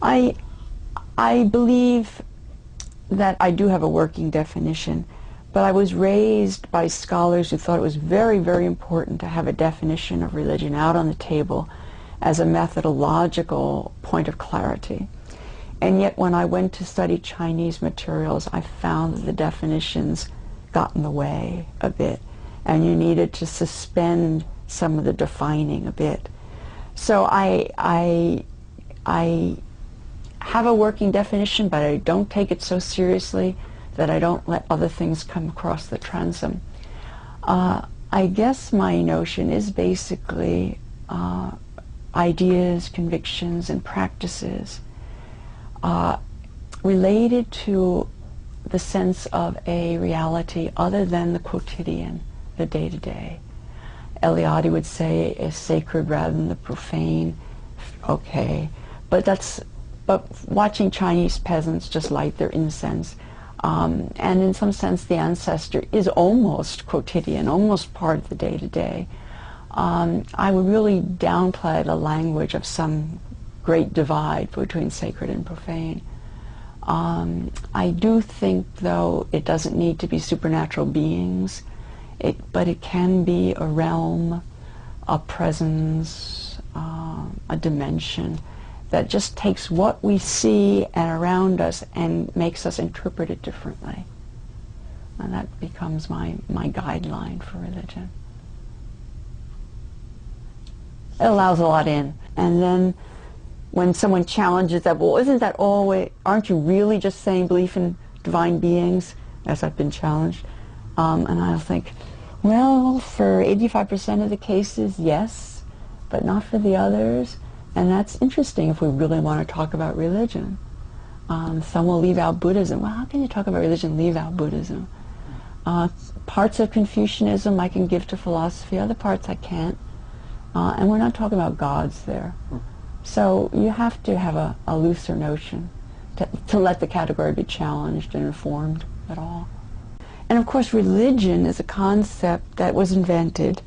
I, I believe that I do have a working definition, but I was raised by scholars who thought it was very, very important to have a definition of religion out on the table as a methodological point of clarity. And yet when I went to study Chinese materials, I found that the definitions got in the way a bit, and you needed to suspend some of the defining a bit. So I have a working definition, but I don't take it so seriously that I don't let other things come across the transom. I guess my notion is basically ideas, convictions, and practices related to the sense of a reality other than the quotidian, the day-to-day. Eliade would say is sacred rather than the profane. Okay, but watching Chinese peasants just light their incense, and in some sense the ancestor is almost quotidian, almost part of the day-to-day. I would really downplay the language of some great divide between sacred and profane. I do think, though, it doesn't need to be supernatural beings, but it can be a realm, a presence, a dimension that just takes what we see and around us and makes us interpret it differently. And that becomes my guideline for religion. It allows a lot in. And then when someone challenges that, well, isn't that always, aren't you really just saying belief in divine beings, as I've been challenged? And I'll think, well, for 85% of the cases, yes, but not for the others. And that's interesting if we really want to talk about religion. Some will leave out Buddhism. Well, how can you talk about religion and leave out Buddhism? Parts of Confucianism I can give to philosophy, other parts I can't. And we're not talking about gods there. So you have to have a looser notion to let the category be challenged and informed at all. And of course religion is a concept that was invented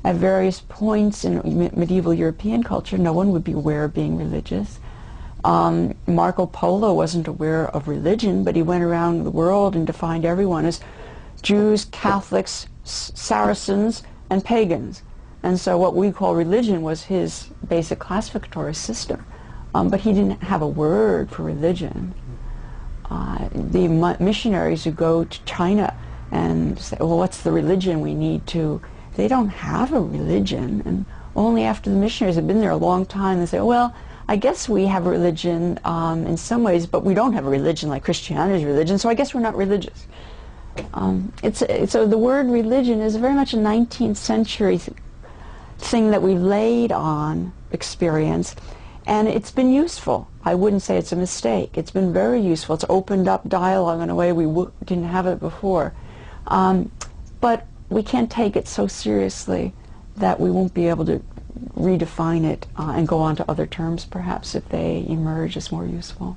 at various points in medieval European culture. No one would be aware of being religious. Marco Polo wasn't aware of religion, but he went around the world and defined everyone as Jews, Catholics, Saracens, and pagans. And so what we call religion was his basic classificatory system. But he didn't have a word for religion. The missionaries who go to China and say, well, what's the religion we need to? They don't have a religion. And only after the missionaries have been there a long time, they say, well, I guess we have a religion in some ways, but we don't have a religion like Christianity's religion, so I guess we're not religious. So the word religion is very much a 19th century thing that we laid on experience, and it's been useful. I wouldn't say it's a mistake. It's been very useful. It's opened up dialogue in a way we didn't have it before. But we can't take it so seriously that we won't be able to redefine it and go on to other terms perhaps if they emerge as more useful.